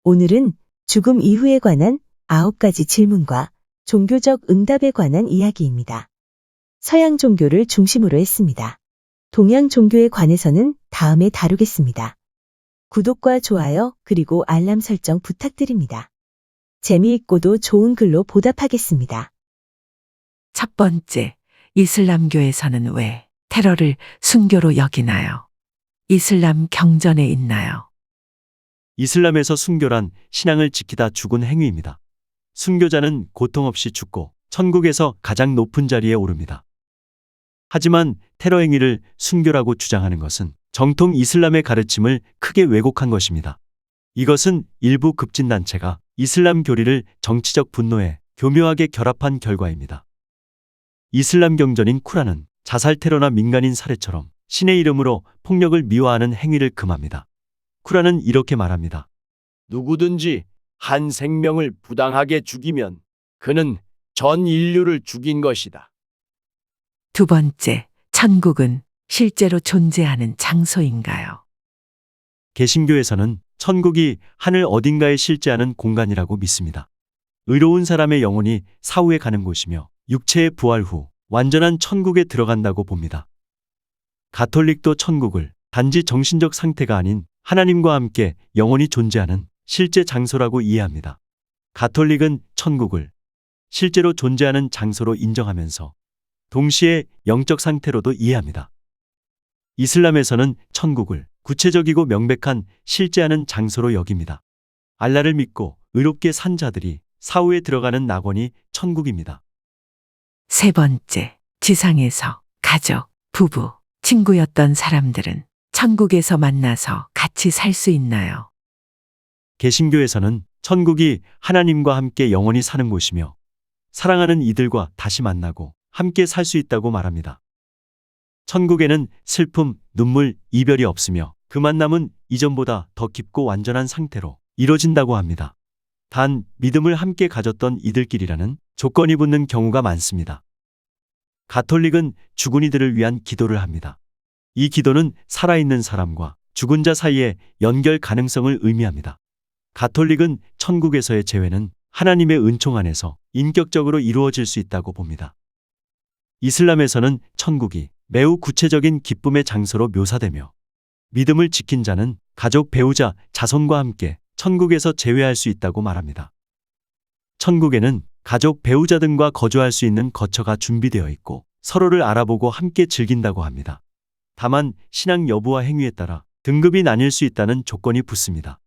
오늘은 죽음 이후에 관한 9가지 질문과 종교적 응답에 관한 이야기입니다. 서양 종교를 중심으로 했습니다. 동양 종교에 관해서는 다음에 다루겠습니다. 구독과 좋아요 그리고 알람 설정 부탁드립니다. 재미있고도 좋은 글로 보답하겠습니다. 첫 번째, 이슬람교에서는 왜 테러를 순교로 여기나요? 이슬람 경전에 있나요? 이슬람에서 순교란 신앙을 지키다 죽은 행위입니다. 순교자는 고통 없이 죽고 천국에서 가장 높은 자리에 오릅니다. 하지만 테러 행위를 순교라고 주장하는 것은 정통 이슬람의 가르침을 크게 왜곡한 것입니다. 이것은 일부 급진단체가 이슬람 교리를 정치적 분노에 교묘하게 결합한 결과입니다. 이슬람 경전인 쿠란은 자살 테러나 민간인 살해처럼 신의 이름으로 폭력을 미화하는 행위를 금합니다. 쿠란은 이렇게 말합니다. 누구든지 한 생명을 부당하게 죽이면 그는 전 인류를 죽인 것이다. 두 번째, 천국은 실제로 존재하는 장소인가요? 개신교에서는 천국이 하늘 어딘가에 실제하는 공간이라고 믿습니다. 의로운 사람의 영혼이 사후에 가는 곳이며 육체의 부활 후 완전한 천국에 들어간다고 봅니다. 가톨릭도 천국을 단지 정신적 상태가 아닌 하나님과 함께 영원히 존재하는 실제 장소라고 이해합니다. 가톨릭은 천국을 실제로 존재하는 장소로 인정하면서 동시에 영적 상태로도 이해합니다. 이슬람에서는 천국을 구체적이고 명백한 실제하는 장소로 여깁니다. 알라를 믿고 의롭게 산 자들이 사후에 들어가는 낙원이 천국입니다. 세 번째, 지상에서 가족, 부부, 친구였던 사람들은 천국에서 만나서 같이 살 수 있나요? 개신교에서는 천국이 하나님과 함께 영원히 사는 곳이며 사랑하는 이들과 다시 만나고 함께 살 수 있다고 말합니다. 천국에는 슬픔, 눈물, 이별이 없으며 그 만남은 이전보다 더 깊고 완전한 상태로 이뤄진다고 합니다. 단, 믿음을 함께 가졌던 이들끼리라는 조건이 붙는 경우가 많습니다. 가톨릭은 죽은 이들을 위한 기도를 합니다. 이 기도는 살아있는 사람과 죽은 자 사이의 연결 가능성을 의미합니다. 가톨릭은 천국에서의 재회는 하나님의 은총 안에서 인격적으로 이루어질 수 있다고 봅니다. 이슬람에서는 천국이 매우 구체적인 기쁨의 장소로 묘사되며 믿음을 지킨 자는 가족, 배우자, 자손과 함께 천국에서 재회할 수 있다고 말합니다. 천국에는 가족, 배우자 등과 거주할 수 있는 거처가 준비되어 있고 서로를 알아보고 함께 즐긴다고 합니다. 다만 신앙 여부와 행위에 따라 등급이 나뉠 수 있다는 조건이 붙습니다.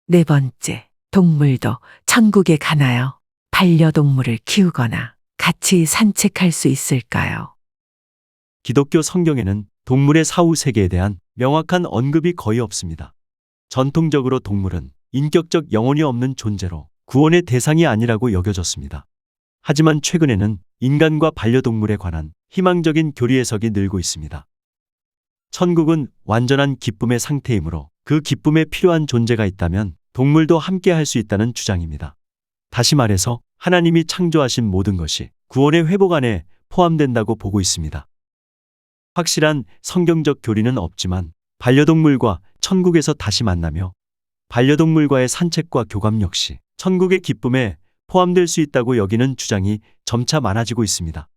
네 번째, 동물도 천국에 가나요? 반려동물을 키우거나 같이 산책할 수 있을까요? 기독교 성경에는 동물의 사후 세계에 대한 명확한 언급이 거의 없습니다. 전통적으로 동물은 인격적 영혼이 없는 존재로 구원의 대상이 아니라고 여겨졌습니다. 하지만 최근에는 인간과 반려동물에 관한 희망적인 교리 해석이 늘고 있습니다. 천국은 완전한 기쁨의 상태이므로 그 기쁨에 필요한 존재가 있다면 동물도 함께 할 수 있다는 주장입니다. 다시 말해서 하나님이 창조하신 모든 것이 구원의 회복 안에 포함된다고 보고 있습니다. 확실한 성경적 교리는 없지만 반려동물과 천국에서 다시 만나며 반려동물과의 산책과 교감 역시 천국의 기쁨에 포함될 수 있다고 여기는 주장이 점차 많아지고 있습니다.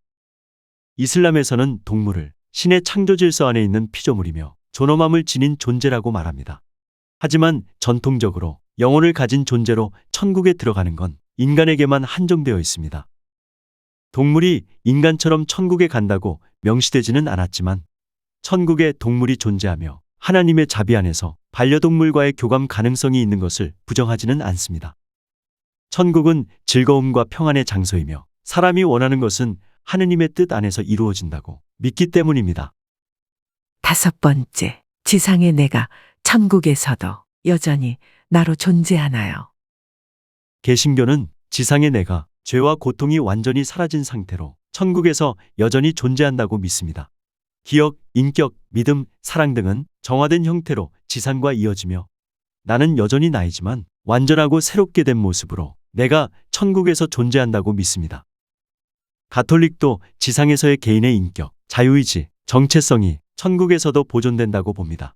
이슬람에서는 동물을 신의 창조 질서 안에 있는 피조물이며 존엄함을 지닌 존재라고 말합니다. 하지만 전통적으로 영혼을 가진 존재로 천국에 들어가는 건 인간에게만 한정되어 있습니다. 동물이 인간처럼 천국에 간다고 명시되지는 않았지만 천국에 동물이 존재하며 하나님의 자비 안에서 반려동물과의 교감 가능성이 있는 것을 부정하지는 않습니다. 천국은 즐거움과 평안의 장소이며 사람이 원하는 것은 하느님의 뜻 안에서 이루어진다고 믿기 때문입니다. 다섯 번째, 지상의 내가 천국에서도 여전히 나로 존재하나요? 개신교는 지상의 내가 죄와 고통이 완전히 사라진 상태로 천국에서 여전히 존재한다고 믿습니다. 기억, 인격, 믿음, 사랑 등은 정화된 형태로 지상과 이어지며 나는 여전히 나이지만 완전하고 새롭게 된 모습으로 내가 천국에서 존재한다고 믿습니다. 가톨릭도 지상에서의 개인의 인격, 자유의지, 정체성이 천국에서도 보존된다고 봅니다.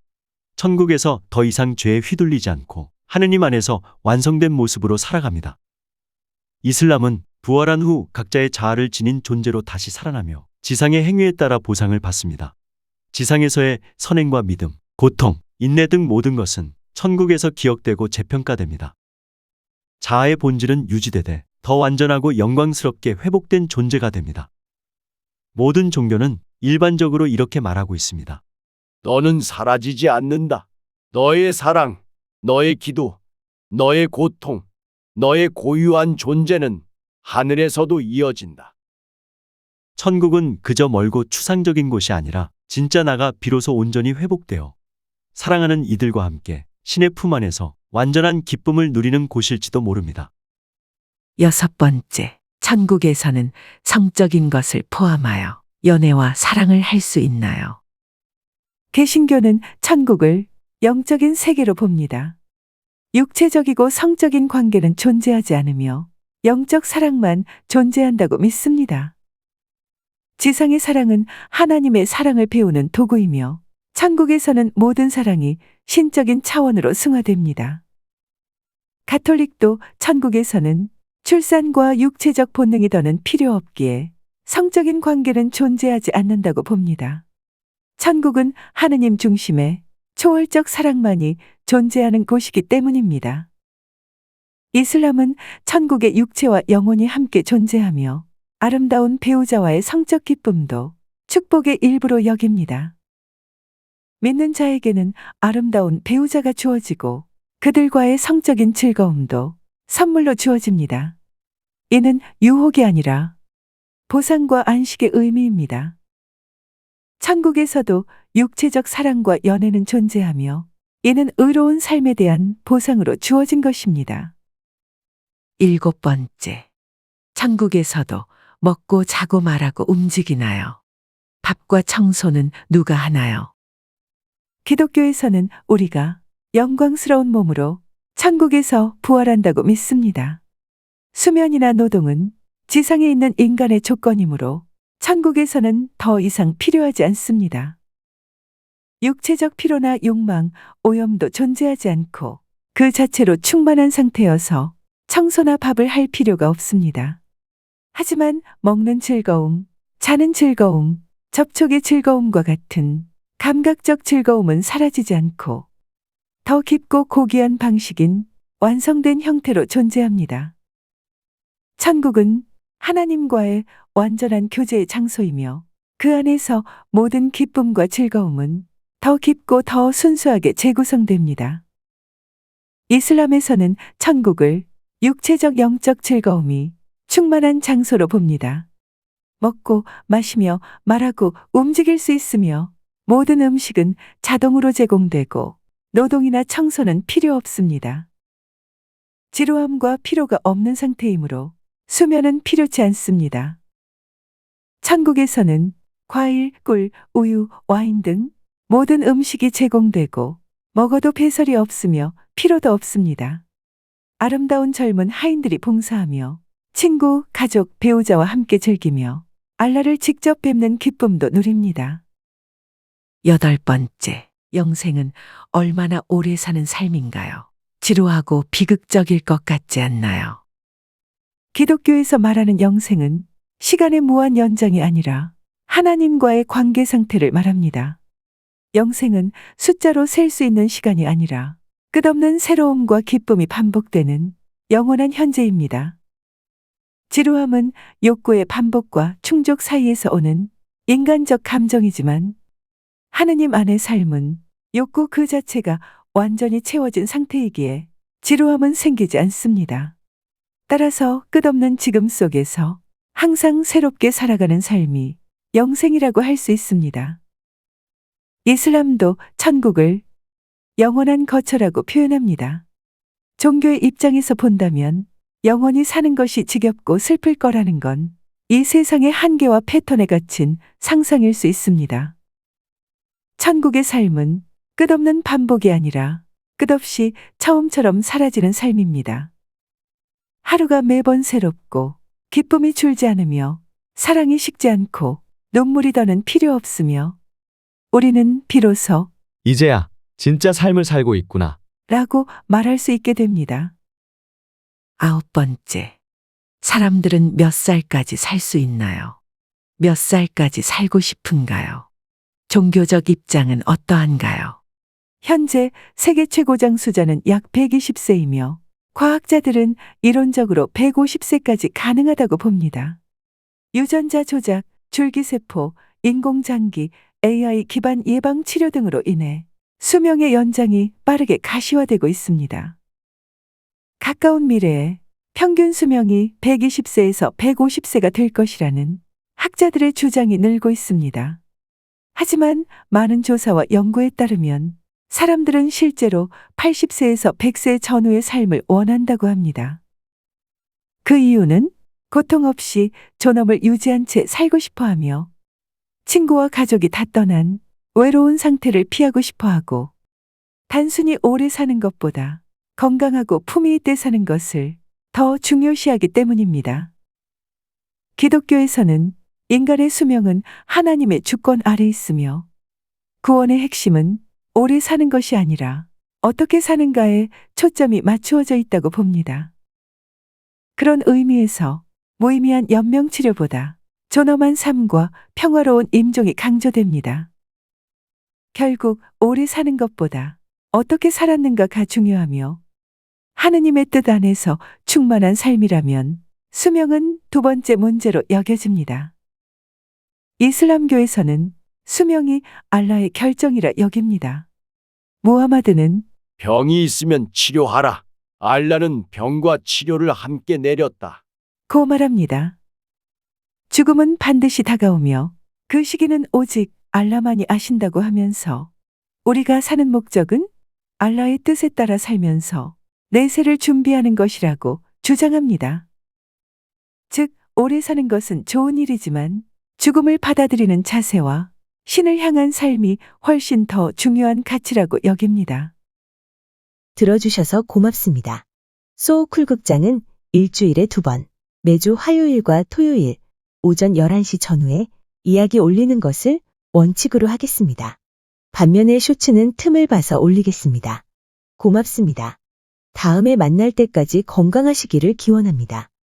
천국에서 더 이상 죄에 휘둘리지 않고 하느님 안에서 완성된 모습으로 살아갑니다. 이슬람은 부활한 후 각자의 자아를 지닌 존재로 다시 살아나며 지상의 행위에 따라 보상을 받습니다. 지상에서의 선행과 믿음, 고통, 인내 등 모든 것은 천국에서 기억되고 재평가됩니다. 자아의 본질은 유지되되 더 완전하고 영광스럽게 회복된 존재가 됩니다. 모든 종교는 일반적으로 이렇게 말하고 있습니다. 너는 사라지지 않는다. 너의 사랑, 너의 기도, 너의 고통, 너의 고유한 존재는 하늘에서도 이어진다. 천국은 그저 멀고 추상적인 곳이 아니라 진짜 나가 비로소 온전히 회복되어 사랑하는 이들과 함께 신의 품 안에서 완전한 기쁨을 누리는 곳일지도 모릅니다. 여섯 번째, 천국에서는 성적인 것을 포함하여 연애와 사랑을 할 수 있나요? 개신교는 천국을 영적인 세계로 봅니다. 육체적이고 성적인 관계는 존재하지 않으며 영적 사랑만 존재한다고 믿습니다. 지상의 사랑은 하나님의 사랑을 배우는 도구이며 천국에서는 모든 사랑이 신적인 차원으로 승화됩니다. 가톨릭도 천국에서는 출산과 육체적 본능이 더는 필요 없기에 성적인 관계는 존재하지 않는다고 봅니다. 천국은 하느님 중심의 초월적 사랑만이 존재하는 곳이기 때문입니다. 이슬람은 천국의 육체와 영혼이 함께 존재하며 아름다운 배우자와의 성적 기쁨도 축복의 일부로 여깁니다. 믿는 자에게는 아름다운 배우자가 주어지고 그들과의 성적인 즐거움도 선물로 주어집니다. 이는 유혹이 아니라 보상과 안식의 의미입니다. 천국에서도 육체적 사랑과 연애는 존재하며 이는 의로운 삶에 대한 보상으로 주어진 것입니다. 일곱 번째, 천국에서도 먹고 자고 말하고 움직이나요? 밥과 청소는 누가 하나요? 기독교에서는 우리가 영광스러운 몸으로 천국에서 부활한다고 믿습니다. 수면이나 노동은 지상에 있는 인간의 조건이므로 천국에서는 더 이상 필요하지 않습니다. 육체적 피로나 욕망, 오염도 존재하지 않고 그 자체로 충만한 상태여서 청소나 밥을 할 필요가 없습니다. 하지만 먹는 즐거움, 자는 즐거움, 접촉의 즐거움과 같은 감각적 즐거움은 사라지지 않고 더 깊고 고귀한 방식인 완성된 형태로 존재합니다. 천국은 하나님과의 완전한 교제의 장소이며 그 안에서 모든 기쁨과 즐거움은 더 깊고 더 순수하게 재구성됩니다. 이슬람에서는 천국을 육체적 영적 즐거움이 충만한 장소로 봅니다. 먹고 마시며 말하고 움직일 수 있으며 모든 음식은 자동으로 제공되고 노동이나 청소는 필요 없습니다. 지루함과 피로가 없는 상태이므로 수면은 필요치 않습니다. 천국에서는 과일, 꿀, 우유, 와인 등 모든 음식이 제공되고 먹어도 배설이 없으며 피로도 없습니다. 아름다운 젊은 하인들이 봉사하며 친구, 가족, 배우자와 함께 즐기며 알라를 직접 뵙는 기쁨도 누립니다. 여덟 번째, 영생은 얼마나 오래 사는 삶인가요? 지루하고 비극적일 것 같지 않나요? 기독교에서 말하는 영생은 시간의 무한 연장이 아니라 하나님과의 관계 상태를 말합니다. 영생은 숫자로 셀 수 있는 시간이 아니라 끝없는 새로움과 기쁨이 반복되는 영원한 현재입니다. 지루함은 욕구의 반복과 충족 사이에서 오는 인간적 감정이지만 하느님 안의 삶은 욕구 그 자체가 완전히 채워진 상태이기에 지루함은 생기지 않습니다. 따라서 끝없는 지금 속에서 항상 새롭게 살아가는 삶이 영생이라고 할 수 있습니다. 이슬람도 천국을 영원한 거처라고 표현합니다. 종교의 입장에서 본다면 영원히 사는 것이 지겹고 슬플 거라는 건 이 세상의 한계와 패턴에 갇힌 상상일 수 있습니다. 천국의 삶은 끝없는 반복이 아니라 끝없이 처음처럼 사라지는 삶입니다. 하루가 매번 새롭고 기쁨이 줄지 않으며 사랑이 식지 않고 눈물이 더는 필요 없으며 우리는 비로소 이제야 진짜 삶을 살고 있구나 라고 말할 수 있게 됩니다. 9번째. 사람들은 몇 살까지 살 수 있나요? 몇 살까지 살고 싶은가요? 종교적 입장은 어떠한가요? 현재 세계 최고장 수자는 약 120세이며 과학자들은 이론적으로 150세까지 가능하다고 봅니다. 유전자 조작, 줄기세포, 인공장기, AI 기반 예방 치료 등으로 인해 수명의 연장이 빠르게 가시화되고 있습니다. 가까운 미래에 평균 수명이 120세에서 150세가 될 것이라는 학자들의 주장이 늘고 있습니다. 하지만 많은 조사와 연구에 따르면 사람들은 실제로 80세에서 100세 전후의 삶을 원한다고 합니다. 그 이유는 고통 없이 존엄을 유지한 채 살고 싶어 하며 친구와 가족이 다 떠난 외로운 상태를 피하고 싶어 하고 단순히 오래 사는 것보다 건강하고 품위 있게 사는 것을 더 중요시하기 때문입니다. 기독교에서는 인간의 수명은 하나님의 주권 아래 있으며 구원의 핵심은 오래 사는 것이 아니라 어떻게 사는가에 초점이 맞추어져 있다고 봅니다. 그런 의미에서 무의미한 연명치료보다 존엄한 삶과 평화로운 임종이 강조됩니다. 결국 오래 사는 것보다 어떻게 살았는가가 중요하며 하느님의 뜻 안에서 충만한 삶이라면 수명은 두 번째 문제로 여겨집니다. 이슬람교에서는 수명이 알라의 결정이라 여깁니다. 무하마드는 병이 있으면 치료하라. 알라는 병과 치료를 함께 내렸다. 고 말합니다. 죽음은 반드시 다가오며 그 시기는 오직 알라만이 아신다고 하면서 우리가 사는 목적은 알라의 뜻에 따라 살면서 내세를 준비하는 것이라고 주장합니다. 즉, 오래 사는 것은 좋은 일이지만 죽음을 받아들이는 자세와 신을 향한 삶이 훨씬 더 중요한 가치라고 여깁니다. 들어주셔서 고맙습니다. 소우쿨 극장은 일주일에 2번, 매주 화요일과 토요일, 오전 11시 전후에 이야기 올리는 것을 원칙으로 하겠습니다. 반면에 쇼츠는 틈을 봐서 올리겠습니다. 고맙습니다. 다음에 만날 때까지 건강하시기를 기원합니다.